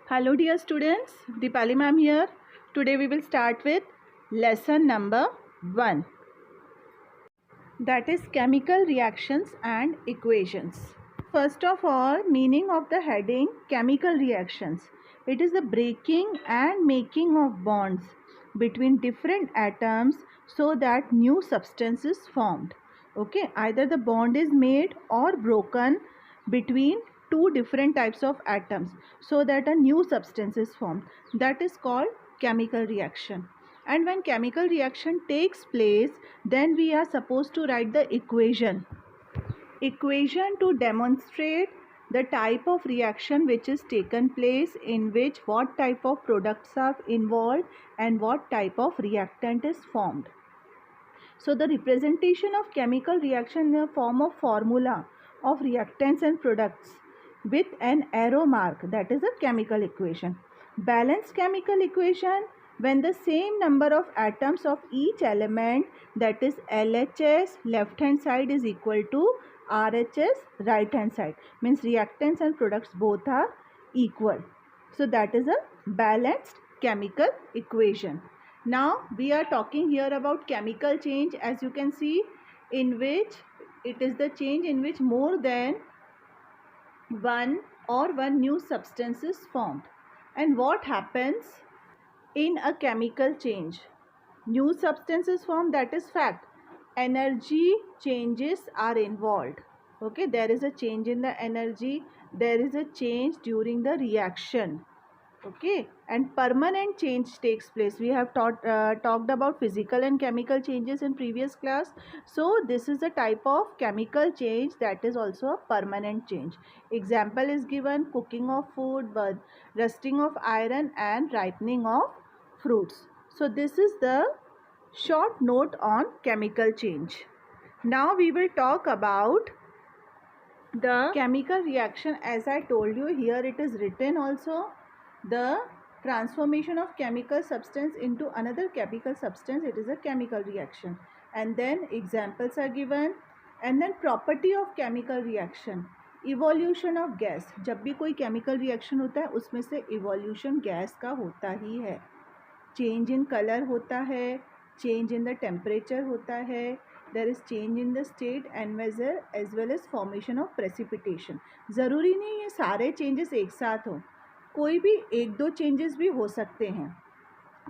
Hello dear students, Deepali ma'am here. Today we will start with lesson number 1, that is chemical reactions and equations. First of all, meaning of the heading chemical reactions. It is the breaking and making of bonds between different atoms so that new substance is formed. Okay, either the bond is made or broken between two different types of atoms so that a new substance is formed. That is called chemical reaction. And when chemical reaction takes place, then we are supposed to write the equation to demonstrate the type of reaction which is taken place, in which what type of products are involved and what type of reactant is formed. So the representation of chemical reaction in the form of formula of reactants and products with an arrow mark, that is a chemical equation. Balanced chemical equation, when the same number of atoms of each element, that is LHS left hand side is equal to RHS right hand side, means reactants and products both are equal. So that is a balanced chemical equation. Now we are talking here about chemical change, as you can see, in which it is the change in which more than one new substance is formed. And what happens in a chemical change? New substance is formed, that is fact. Energy changes are involved. Okay, there is a change in the energy, there is a change during the reaction. Okay, and permanent change takes place. We have talked about physical and chemical changes in previous class. So this is a type of chemical change that is also a permanent change. Example is given: cooking of food, rusting of iron, and ripening of fruits. So this is the short note on chemical change. Now we will talk about the chemical reaction. As I told you, here it is written also, the transformation of chemical substance into another chemical substance, it is a chemical reaction. And then examples are given. And then property of chemical reaction, evolution of gas. जब भी कोई chemical reaction होता है उसमें से evolution gas का होता ही है. Change in color होता है, change in the temperature होता है, there is change in the state and measure as well as formation of precipitation. ज़रूरी नहीं है सारे changes एक साथ हो, कोई भी एक दो चेंजेस भी हो सकते हैं.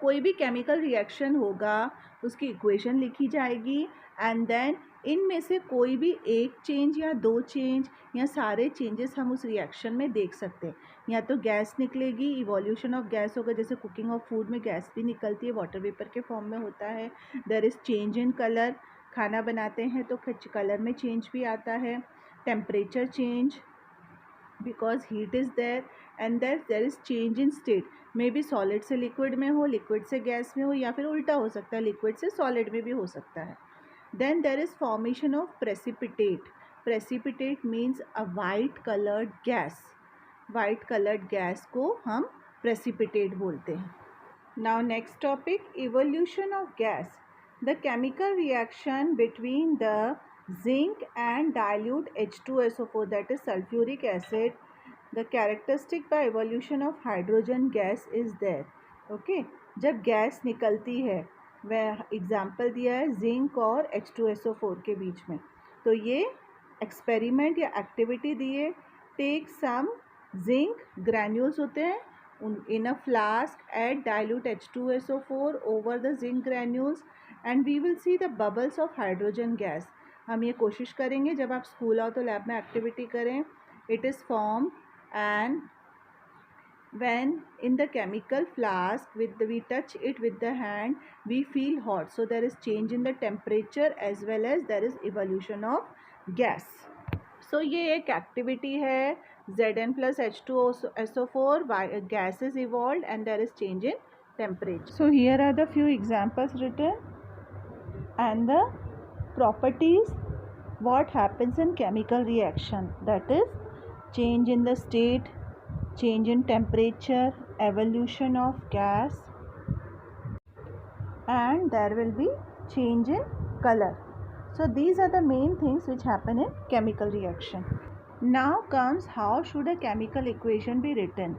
कोई भी केमिकल रिएक्शन होगा, उसकी इक्वेशन लिखी जाएगी एंड देन इनमें से कोई भी एक चेंज या दो चेंज या सारे चेंजेस हम उस रिएक्शन में देख सकते हैं. या तो गैस निकलेगी, इवोल्यूशन ऑफ गैस होगा, जैसे कुकिंग ऑफ फूड में गैस भी निकलती है, वाटर वेपर के फॉर्म में होता है. There is change in colour, खाना बनाते हैं तो कलर में चेंज भी आता है. Temperature change because heat is there. And there is change in state, may be solid से लिक्विड में हो, लिक्विड से गैस में हो, या फिर उल्टा हो सकता है, लिक्विड से सॉलिड में भी हो सकता है. Then there is formation of precipitate. Precipitate means a white coloured gas. White coloured gas को हम प्रेसिपिटेट बोलते हैं. Now next topic, evolution of gas. The chemical reaction between the zinc and dilute H2SO4, that is sulfuric acid. The characteristic by evolution of hydrogen gas is there. Okay, जब gas निकलती है, वह example दिया है zinc और H2SO4 के बीच में, तो ये एक्सपेरिमेंट या एक्टिविटी दिए. टेक सम जिंक ग्रैन्यूल्स होते हैं, in a flask add dilute H2SO4 over the zinc granules and we will see the bubbles of hydrogen gas. हम ये कोशिश करेंगे जब आप स्कूल आओ तो लैब में एक्टिविटी करें. It is form and when in the chemical flask we touch it with the hand, we feel hot, so there is change in the temperature as well as there is evolution of gas. So ये एक activity है. Zn plus H2SO4 gas is evolved and there is change in temperature. So here are the few examples written and the properties what happens in chemical reaction, that is change in the state, change in temperature, evolution of gas, and there will be change in color. So these are the main things which happen in chemical reaction. Now comes how should a chemical equation be written.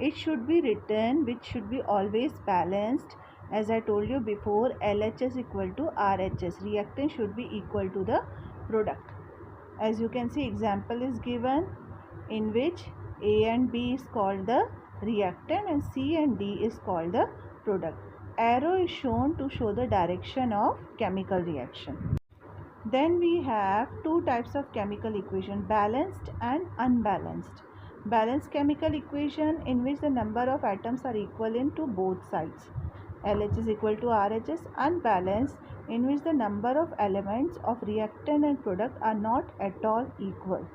it should be written, which should be always balanced. As I told you before, LHS equal to RHS. Reactant should be equal to the product. As you can see, example is given in which A and B is called the reactant and C and D is called the product. Arrow is shown to show the direction of chemical reaction. Then we have two types of chemical equation, balanced and unbalanced. Balanced chemical equation in which the number of atoms are equivalent to both sides. LH is equal to RHS. Unbalanced in which the number of elements of reactant and product are not at all equal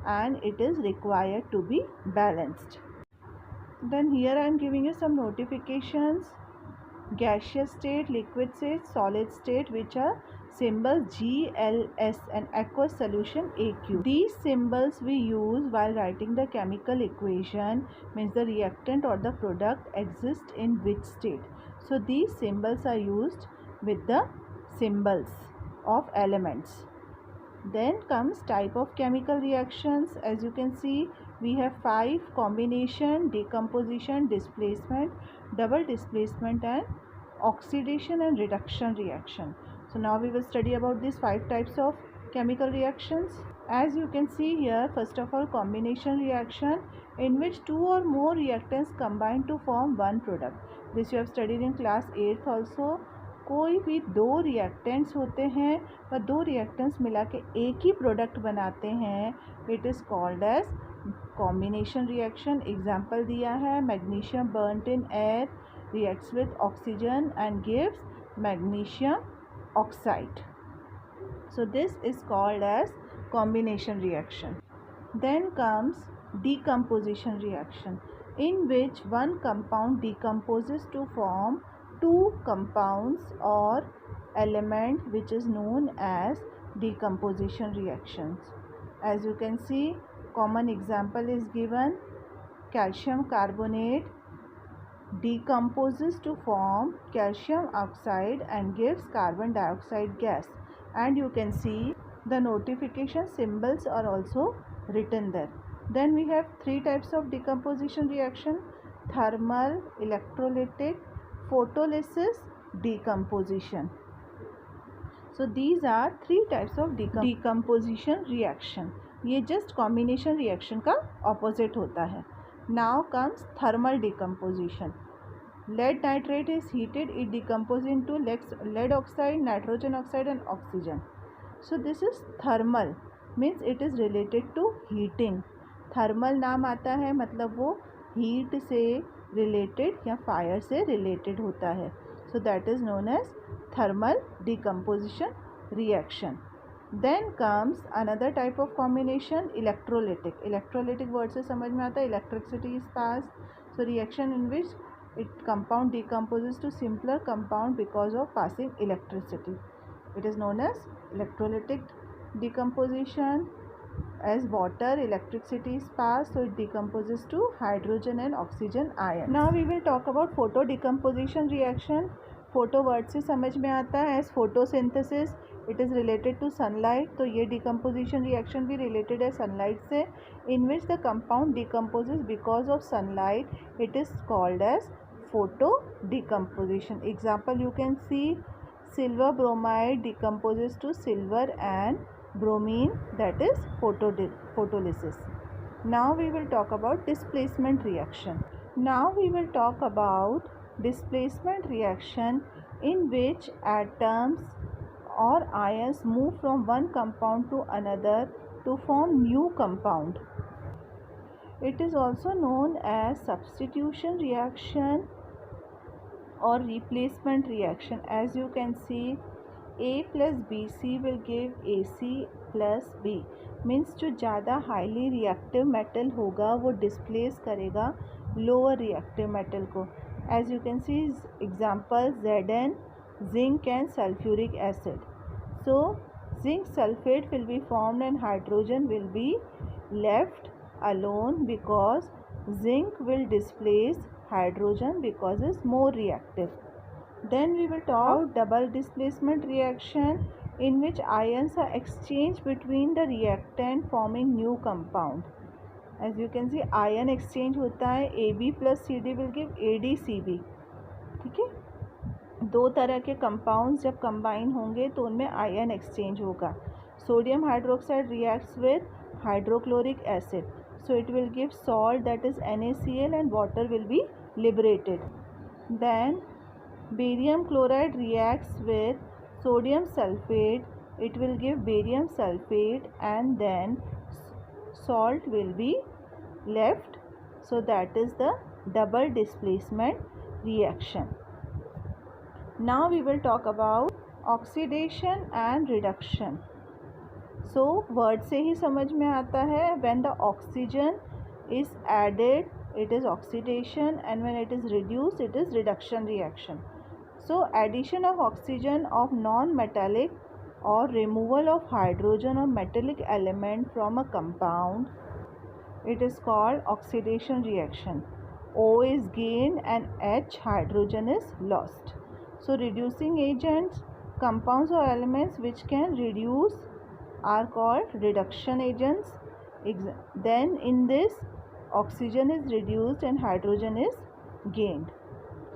and it is required to be balanced. Then here I am giving you some notifications. Gaseous state, liquid state, solid state, which are symbols GLS, and aqueous solution AQ. These symbols we use while writing the chemical equation, means the reactant or the product exists in which state. So these symbols are used with the symbols of elements. Then comes type of chemical reactions. As you can see, we have 5: combination, decomposition, displacement, double displacement and oxidation and reduction reaction. So now we will study about these 5 types of chemical reactions. As you can see here, first of all, combination reaction in which 2 or more reactants combine to form one product. This you have studied in class 8th also. कोई भी दो reactants होते हैं और दो reactants मिला के एक ही प्रोडक्ट बनाते हैं, it is called as combination reaction. Example दिया है, magnesium burnt in air reacts with oxygen and gives magnesium oxide. So this is called as combination reaction. Then comes decomposition reaction in which one compound decomposes to form two compounds or element, which is known as decomposition reactions. As you can see, common example is given. Calcium carbonate decomposes to form calcium oxide and gives carbon dioxide gas, and you can see the notification symbols are also written there. Then we have 3 types of decomposition reaction: thermal, electrolytic, photolysis, decomposition. So these are 3 types of decomposition reaction. ये just combination reaction का opposite होता है. Now comes thermal decomposition. Lead nitrate is heated, it decomposes into lead oxide, nitrogen oxide and oxygen. So this is thermal, means it is related to heating. Thermal नाम आता है मतलब वो heat से related या fire से related होता है. So that is known as thermal decomposition reaction. Then comes another type of combination, electrolytic. Electrolytic word से समझ में आता है, electricity is passed. So reaction in which it compound decomposes to simpler compound because of passing electricity. It is known as electrolytic decomposition. As water, electricity is passed, so it decomposes to hydrogen and oxygen ions. Now we will talk about photo decomposition reaction. Photo word से समझ में आता है. As photosynthesis, it is related to sunlight. तो ये decomposition reaction भी related है sunlight से. In which the compound decomposes because of sunlight, it is called as photo decomposition. Example you can see, silver bromide decomposes to silver and bromine, that is photolysis. Now we will talk about displacement reaction. Now we will talk about displacement reaction in which atoms or ions move from one compound to another to form new compound. It is also known as substitution reaction or replacement reaction. As you can see, A plus BC will give AC plus B. Means जो ज़्यादा highly reactive metal होगा वो displace करेगा lower reactive metal को. As you can see example Zn, zinc and sulphuric acid. So zinc sulphate will be formed and hydrogen will be left alone because zinc will displace hydrogen because it's more reactive. Then we will talk about double displacement reaction in which ions are exchanged between the reactant forming new compound. As you can see ion exchange होता है, AB plus CD will give AdCb. ठीक है, दो तरह के compounds जब combine होंगे तो उनमें आयन एक्सचेंज होगा. Sodium hydroxide reacts with hydrochloric acid, so it will give salt, that is NaCl, and water will be liberated. Then barium chloride reacts with sodium sulfate, it will give barium sulfate, and then salt will be left, so that is the double displacement reaction. Now we will talk about oxidation and reduction. So word से ही समझ में आता है, when the oxygen is added it is oxidation, and when it is reduced it is reduction reaction. So addition of oxygen of non-metallic or removal of hydrogen or metallic element from a compound, it is called oxidation reaction. O is gained and H hydrogen is lost. So reducing agents, compounds or elements which can reduce are called reduction agents. Then in this oxygen is reduced and hydrogen is gained.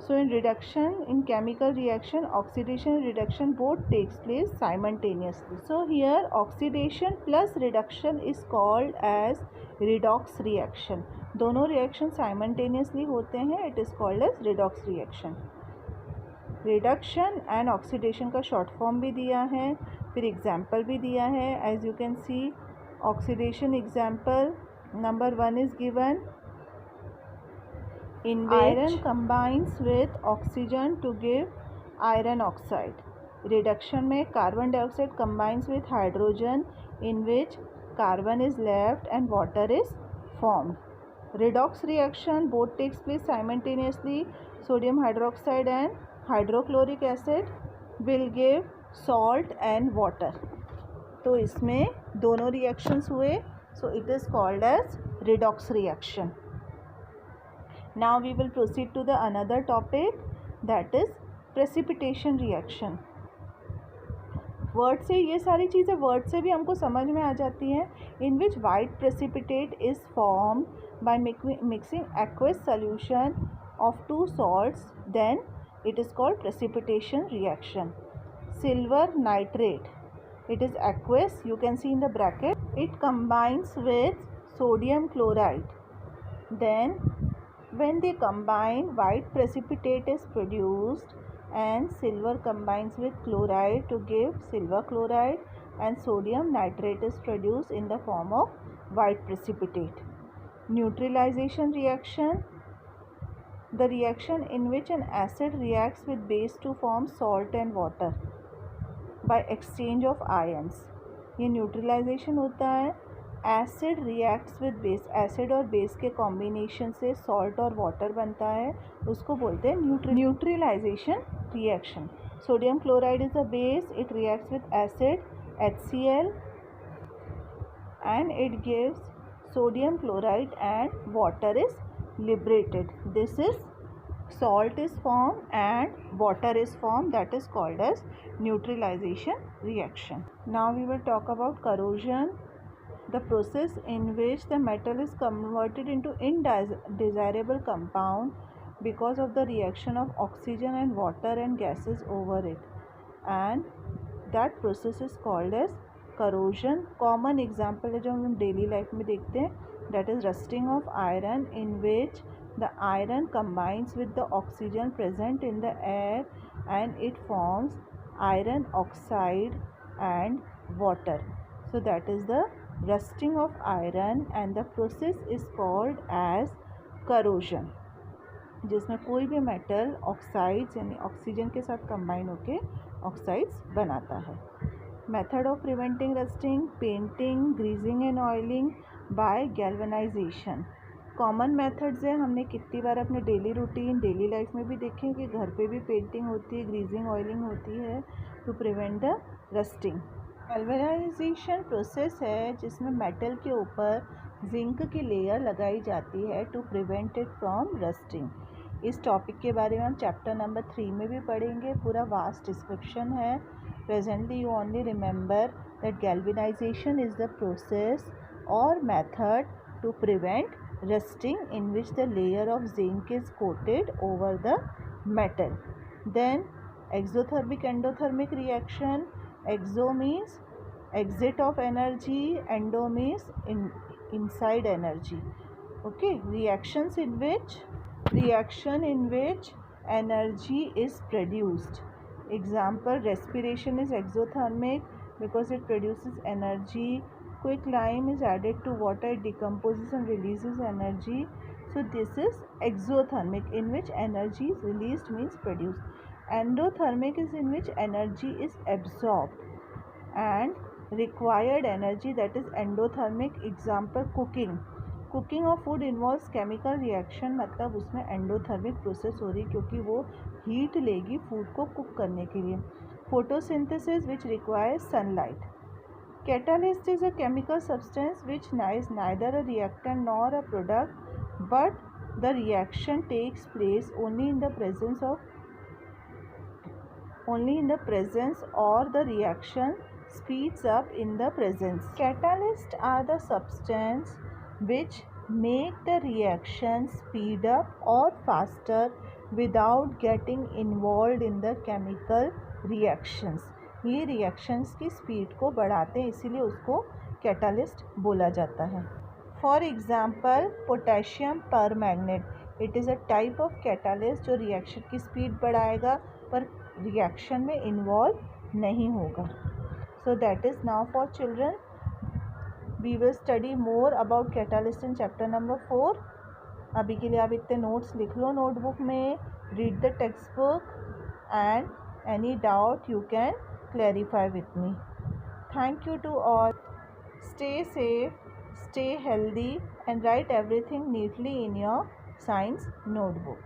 So in reduction, in chemical reaction, oxidation and reduction both takes place simultaneously. So here oxidation plus reduction is called as redox reaction. दोनों reaction simultaneously होते हैं, it is called as redox reaction. Reduction and oxidation का short form भी दिया है, फिर example भी दिया है. As you can see oxidation example number 1 is given, in iron combines with oxygen to give iron oxide. Reduction में carbon dioxide combines with hydrogen in which carbon is left and water is formed. Redox reaction both takes place simultaneously. Sodium hydroxide and hydrochloric acid will give salt and water. तो इसमें दोनों reactions हुए, so it is called as redox reaction. Now we will proceed to the another topic, that is precipitation reaction. Word से ये सारी चीज़ें word से भी हमको समझ में आ जाती हैं. In which white precipitate is form by mixing aqueous solution of two salts, then it is called precipitation reaction. Silver nitrate, it is aqueous, you can see in the bracket. It combines with sodium chloride. Then when they combine, white precipitate is produced and silver combines with chloride to give silver chloride, and sodium nitrate is produced in the form of white precipitate. Neutralization reaction, the reaction in which an acid reacts with base to form salt and water by exchange of ions. ये neutralization होता है. Acid reacts with base, acid और base के combination से salt और water बनता है, उसको बोलते हैं neutralization reaction. Sodium chloride is a base, it reacts with acid HCl and it gives sodium chloride and water is liberated. This is salt is formed and water is formed, that is called as neutralization reaction. Now we will talk about corrosion, the process in which the metal is converted into undesirable compound because of the reaction of oxygen and water and gases over it, and that process is called as corrosion. Common example है जो हम daily life में देखते हैं, that is rusting of iron, in which the iron combines with the oxygen present in the air and it forms iron oxide and water. So that is the rusting of iron and the process is called as corrosion, जिसमें कोई भी metal oxides यानी oxygen के साथ combine होके oxides बनाता है. Method of preventing rusting, painting, greasing and oiling by galvanization. Common methods है, हमने कितनी बार अपने डेली रूटीन डेली लाइफ में भी देखे कि घर पे भी पेंटिंग होती है, ग्रीजिंग ऑयलिंग होती है to prevent the rusting. Galvanization process है जिसमें मेटल के ऊपर जिंक की लेयर लगाई जाती है to prevent it from rusting. इस टॉपिक के बारे में हम चैप्टर नंबर 3 में भी पढ़ेंगे, पूरा वास्ट डिस्क्रिप्शन है. Presently you only remember that galvanization is the process or method to prevent rusting, in which the layer of zinc is coated over the metal. Then exothermic endothermic reaction. Exo means exit of energy, endo means inside energy. Okay, reaction in which energy is produced. Example, respiration is exothermic because it produces energy. Quicklime is added to water, it decomposes and releases energy. So this is exothermic, in which energy is released means produced. Endothermic is in which energy is absorbed and required energy, that is endothermic. Example, cooking of food involves chemical reaction, मतलब उसमें endothermic process हो रही क्योंकि वो heat लेगी food को cook करने के लिए. Photosynthesis which requires sunlight. Catalyst is a chemical substance which is neither a reactant nor a product, but the reaction takes place only in the presence or the reaction speeds up in the presence. Catalysts are the substance which make the reaction speed up or faster without getting involved in the chemical reactions. ये reactions की speed को बढ़ाते हैं, इसीलिए उसको catalyst बोला जाता है. For example, potassium permanganate. It is a type of catalyst जो reaction की speed बढ़ाएगा पर reaction में involve नहीं होगा. So that is now for children. We will study more about catalyst in chapter number 4. अभी के लिए आप इतने notes लिख लो notebook में. Read the textbook and any doubt you can clarify with me. Thank you to all. Stay safe, stay healthy and write everything neatly in your science notebook.